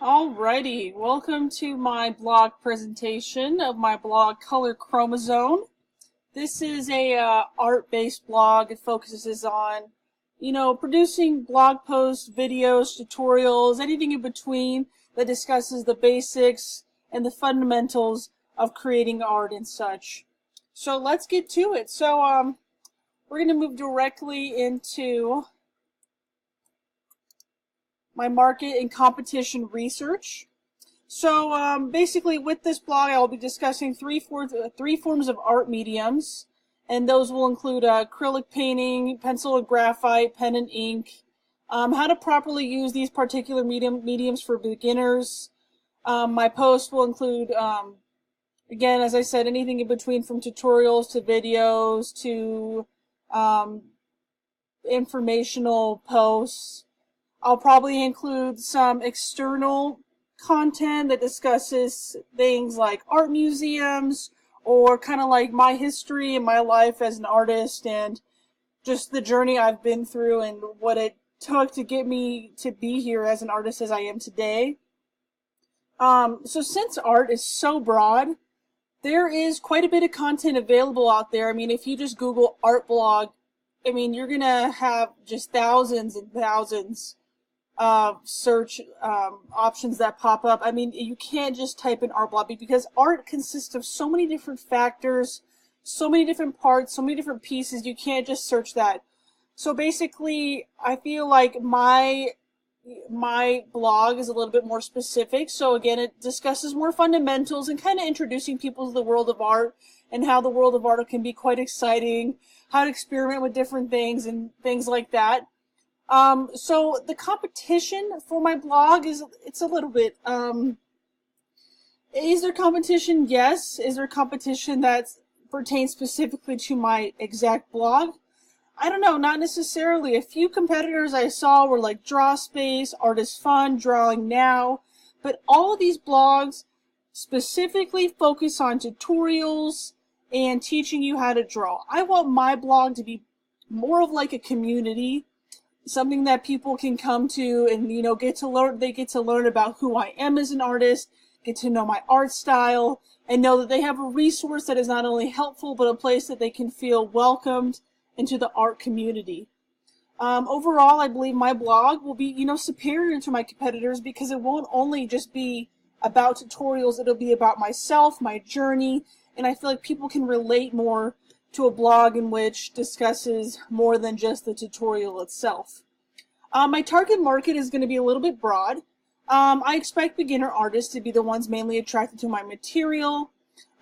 Alrighty, welcome to my blog presentation of my blog Color Chromosome. This is a art-based blog. It focuses on, producing blog posts, videos, tutorials, anything in between that discusses the basics and the fundamentals of creating art and such. So let's get to it. We're going to move directly into my market and competition research. So basically with this blog I will be discussing three forms of art mediums, and those will include acrylic painting, pencil and graphite, pen and ink, how to properly use these particular mediums for beginners. My posts will include, again, as I said, anything in between from tutorials to videos to informational posts. I'll probably include some external content that discusses things like art museums or kind of like my history and my life as an artist and just the journey I've been through and what it took to get me to be here as an artist as I am today. So since art is so broad, there is quite a bit of content available out there. I mean, if you just Google art blog, I mean, you're going to have just thousands and thousands search options that pop up. I mean, you can't just type in art blog because art consists of so many different factors, so many different parts, so many different pieces. You can't just search that. So basically, I feel like my blog is a little bit more specific. So again, it discusses more fundamentals and kind of introducing people to the world of art and how the world of art can be quite exciting, how to experiment with different things and things like that. So the competition for my blog it's a little bit, is there competition? Yes. Is there competition that pertains specifically to my exact blog? I don't know, not necessarily. A few competitors I saw were like Drawspace, Art is Fun, Drawing Now, but all of these blogs specifically focus on tutorials and teaching you how to draw. I want my blog to be more of like a community, something that people can come to and get to learn. They get to learn about who I am as an artist, get to know my art style, and know that they have a resource that is not only helpful but a place that they can feel welcomed into the art community. Overall, I believe my blog will be superior to my competitors because it won't only just be about tutorials. It'll be about myself, my journey, and I feel like people can relate more to a blog in which discusses more than just the tutorial itself. My target market is going to be a little bit broad. I expect beginner artists to be the ones mainly attracted to my material.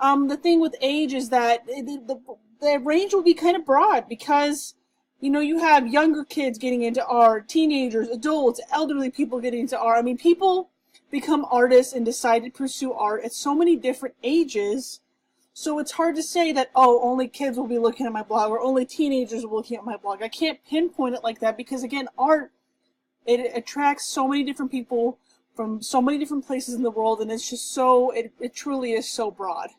The thing with age is that the range will be kind of broad because you have younger kids getting into art, teenagers, adults, elderly people getting into art. I mean, people become artists and decide to pursue art at so many different ages. So it's hard to say that, oh, only kids will be looking at my blog or only teenagers will be looking at my blog. I can't pinpoint it like that because, again, art, it attracts so many different people from so many different places in the world, and it's just so, it truly is so broad.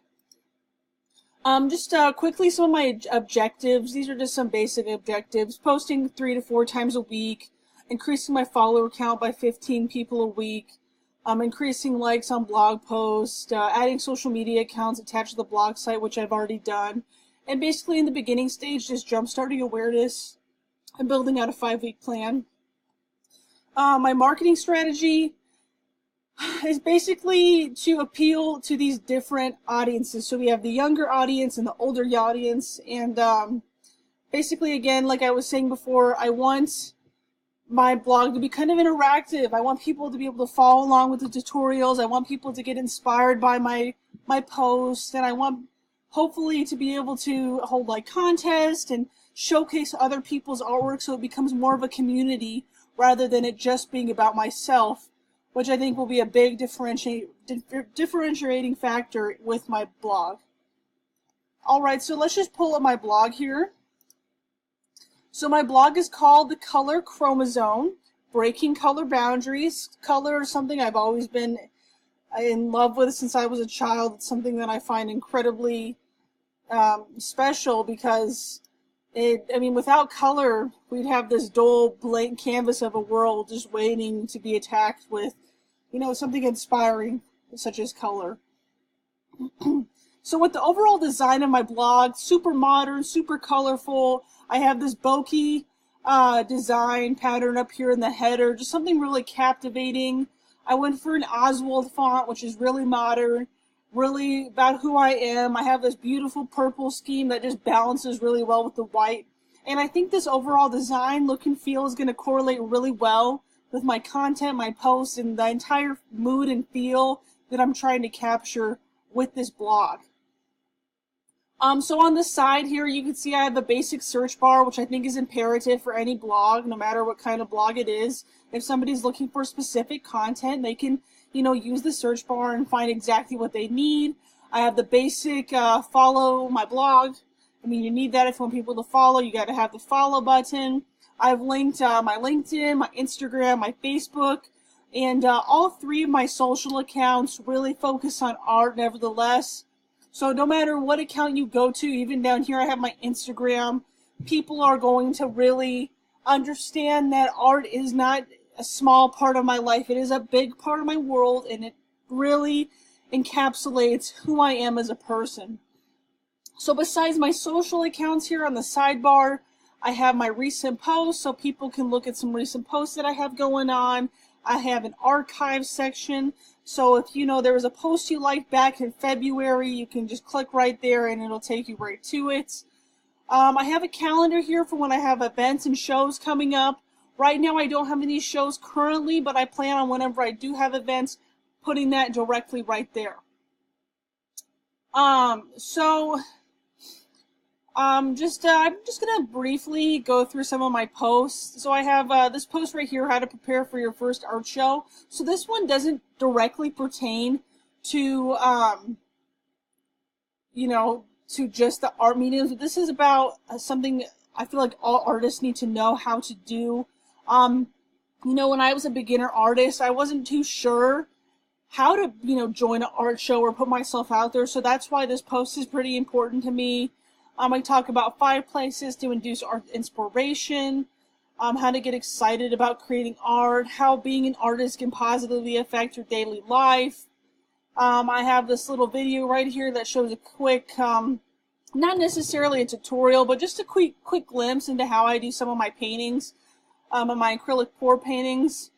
Just quickly, some of my objectives. These are just some basic objectives. Posting 3 to 4 times a week, increasing my follower count by 15 people a week, increasing likes on blog posts, adding social media accounts attached to the blog site, which I've already done, and basically in the beginning stage, just jump-starting awareness and building out a 5-week plan. My marketing strategy is basically to appeal to these different audiences. So we have the younger audience and the older audience, and basically, again, like I was saying before, I want my blog to be kind of interactive. I want people to be able to follow along with the tutorials. I want people to get inspired by my posts, and I want hopefully to be able to hold like contests and showcase other people's artwork so it becomes more of a community rather than it just being about myself, which I think will be a big differentiating factor with my blog. Alright, so let's just pull up my blog here. So my blog is called The Color Chromosome, Breaking Color Boundaries. Color is something I've always been in love with since I was a child. It's something that I find incredibly special because without color, we'd have this dull, blank canvas of a world just waiting to be attacked with, you know, something inspiring, such as color. So with the overall design of my blog, super modern, super colorful, I have this bokeh design pattern up here in the header, just something really captivating. I went for an Oswald font, which is really modern, really about who I am. I have this beautiful purple scheme that just balances really well with the white. And I think this overall design, look and feel is going to correlate really well with my content, my posts, and the entire mood and feel that I'm trying to capture with this blog. So on the side here, you can see I have a basic search bar, which I think is imperative for any blog, no matter what kind of blog it is. If somebody's looking for specific content, they can, you know, use the search bar and find exactly what they need. I have the basic follow my blog. I mean, you need that if you want people to follow. You got to have the follow button. I've linked my LinkedIn, my Instagram, my Facebook, and all three of my social accounts really focus on art nevertheless. So no matter what account you go to, even down here I have my Instagram, people are going to really understand that art is not a small part of my life. It is a big part of my world, and it really encapsulates who I am as a person. So besides my social accounts here on the sidebar, I have my recent posts, so people can look at some recent posts that I have going on. I have an archive section, so if you know there was a post you liked back in February, you can just click right there and it'll take you right to it. I have a calendar here for when I have events and shows coming up. Right now I don't have any shows currently, but I plan on whenever I do have events, putting that directly right there. I'm just going to briefly go through some of my posts. So I have this post right here, how to prepare for your first art show. So this one doesn't directly pertain to, you know, to just the art mediums. This is about something I feel like all artists need to know how to do. You know, when I was a beginner artist, I wasn't too sure how to, you know, join an art show or put myself out there. So that's why this post is pretty important to me. I talk about 5 places to induce art inspiration, how to get excited about creating art, how being an artist can positively affect your daily life. I have this little video right here that shows a quick, not necessarily a tutorial, but just a quick glimpse into how I do some of my paintings, and my acrylic pour paintings.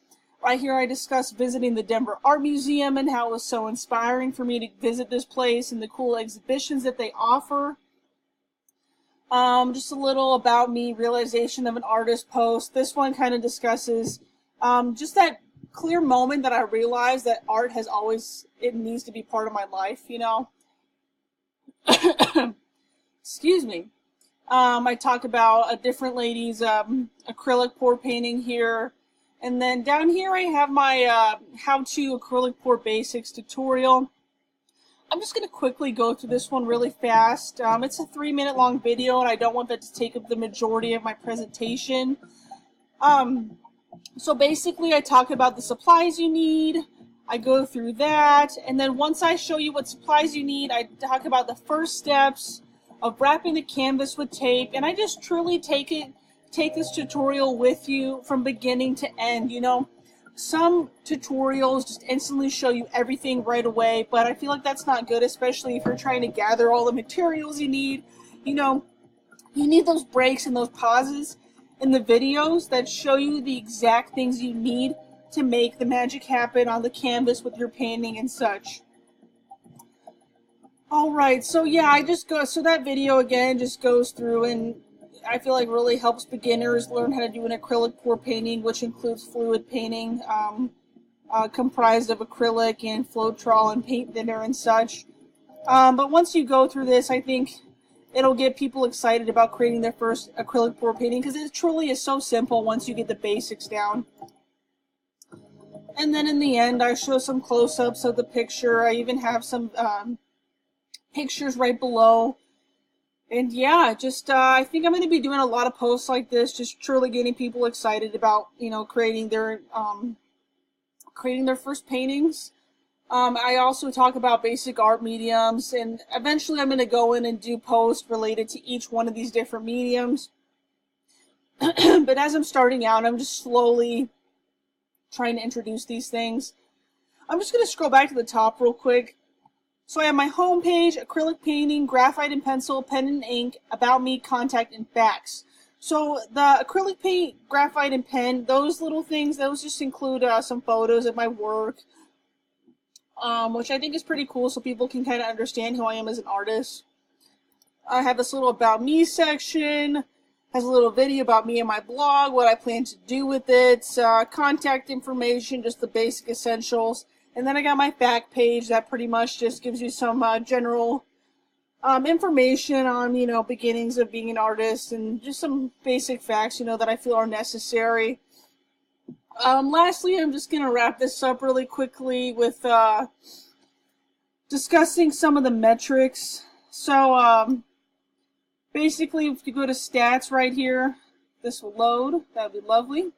Right here I discuss visiting the Denver Art Museum and how it was so inspiring for me to visit this place and the cool exhibitions that they offer. Just a little about me, realization of an artist post. This one kind of discusses just that clear moment that I realized that art has always, it needs to be part of my life, you know. Excuse me. I talk about a different lady's acrylic pour painting here. And then down here I have my how-to acrylic pour basics tutorial. I'm just going to quickly go through this one really fast. It's a 3-minute long video, and I don't want that to take up the majority of my presentation. So basically, I talk about the supplies you need. I go through that, and then once I show you what supplies you need, I talk about the first steps of wrapping the canvas with tape, and I just truly take this tutorial with you from beginning to end, you know. Some tutorials just instantly show you everything right away, but I feel like that's not good, especially if you're trying to gather all the materials you need. You know, you need those breaks and those pauses in the videos that show you the exact things you need to make the magic happen on the canvas with your painting and such. Alright, so yeah, so that video again just goes through and I feel like really helps beginners learn how to do an acrylic pour painting, which includes fluid painting, comprised of acrylic and Floetrol and paint thinner and such. But once you go through this, I think it'll get people excited about creating their first acrylic pour painting, because it truly is so simple once you get the basics down. And then in the end, I show some close-ups of the picture. I even have some pictures right below. And yeah, just I think I'm going to be doing a lot of posts like this, just truly getting people excited about, you know, creating their first paintings. I also talk about basic art mediums, and eventually I'm going to go in and do posts related to each one of these different mediums. But as I'm starting out, I'm just slowly trying to introduce these things. I'm just going to scroll back to the top real quick. So I have my home page, acrylic painting, graphite and pencil, pen and ink, about me, contact, and facts. So the acrylic paint, graphite, and pen, those little things, those just include some photos of my work, which I think is pretty cool so people can kind of understand who I am as an artist. I have this little about me section, has a little video about me and my blog, what I plan to do with it, contact information, just the basic essentials. And then I got my fact page that pretty much just gives you some general information on, beginnings of being an artist and just some basic facts, that I feel are necessary. Lastly, I'm just going to wrap this up really quickly with discussing some of the metrics. So, basically, if you go to stats right here, this will load. That would be lovely.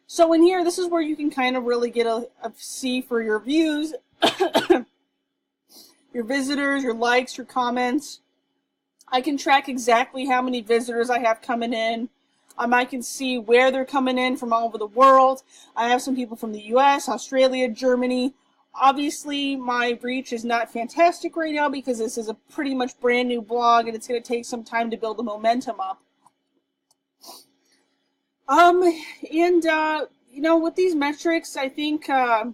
So in here, this is where you can kind of really get a see for your views, your visitors, your likes, your comments. I can track exactly how many visitors I have coming in. I can see where they're coming in from all over the world. I have some people from the US, Australia, Germany. Obviously, my reach is not fantastic right now because this is a pretty much brand new blog and it's going to take some time to build the momentum up. With these metrics, I think I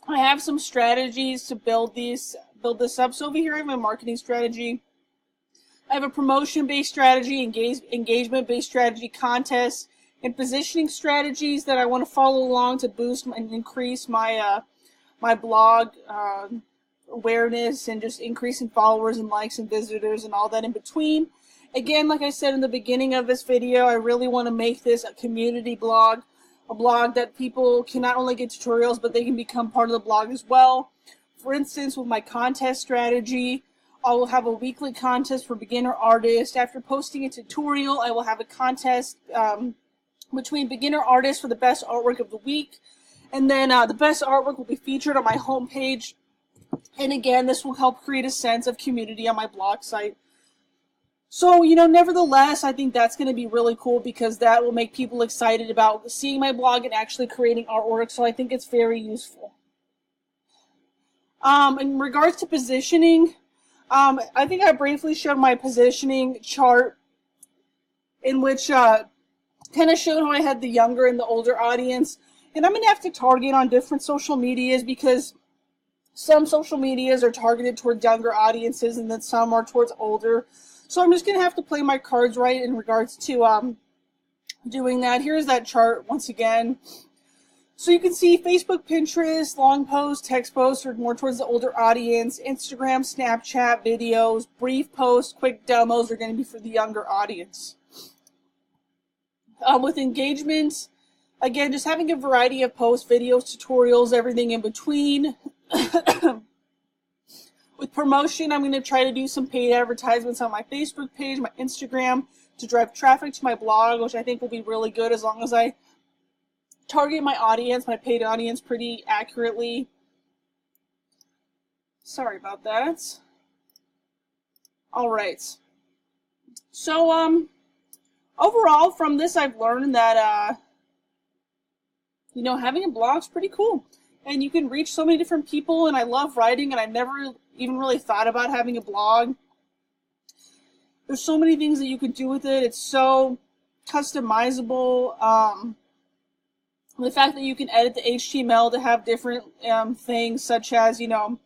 have some strategies to build this up. So over here I have my marketing strategy. I have a promotion-based strategy, engagement-based strategy, contests, and positioning strategies that I want to follow along to boost and increase my my blog awareness and just increasing followers and likes and visitors and all that in between. Again, like I said in the beginning of this video, I really want to make this a community blog, a blog that people can not only get tutorials, but they can become part of the blog as well. For instance, with my contest strategy, I will have a weekly contest for beginner artists. After posting a tutorial, I will have a contest between beginner artists for the best artwork of the week. And then the best artwork will be featured on my homepage. And again, this will help create a sense of community on my blog site. So, nevertheless, I think that's going to be really cool because that will make people excited about seeing my blog and actually creating artwork. So I think it's very useful. In regards to positioning, I think I briefly showed my positioning chart in which kind of showed how I had the younger and the older audience. And I'm going to have to target on different social medias because some social medias are targeted toward younger audiences and then some are towards older. So I'm just going to have to play my cards right in regards to doing that. Here's that chart once again. So you can see Facebook, Pinterest, long posts, text posts are more towards the older audience. Instagram, Snapchat, videos, brief posts, quick demos are going to be for the younger audience. With engagement, again, just having a variety of posts, videos, tutorials, everything in between. With promotion, I'm going to try to do some paid advertisements on my Facebook page, my Instagram, to drive traffic to my blog, which I think will be really good as long as I target my audience, my paid audience, pretty accurately. Sorry about that. Alright. So, overall, from this I've learned that, having a blog's pretty cool. And you can reach so many different people, and I love writing, and I never even really thought about having a blog. There's so many things that you can do with it. It's so customizable. The fact that you can edit the HTML to have different things, such as, the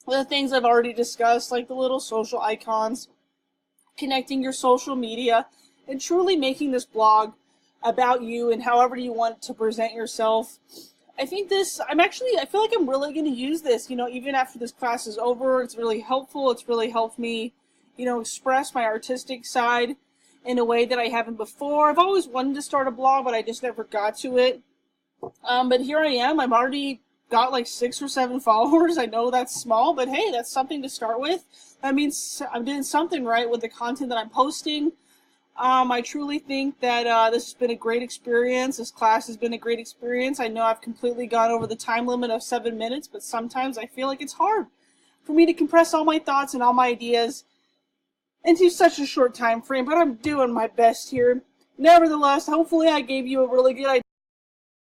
things I've already discussed, like the little social icons, connecting your social media, and truly making this blog about you and however you want to present yourself. I think I feel like I'm really going to use this, even after this class is over. It's really helpful. It's really helped me, express my artistic side in a way that I haven't before. I've always wanted to start a blog, but I just never got to it. But here I am. I've already got like 6 or 7 followers. I know that's small, but hey, that's something to start with. That means I'm doing something right with the content that I'm posting. I truly think that this has been a great experience. This class has been a great experience. I know I've completely gone over the time limit of 7 minutes, but sometimes I feel like it's hard for me to compress all my thoughts and all my ideas into such a short time frame, but I'm doing my best here. Nevertheless, hopefully I gave you a really good idea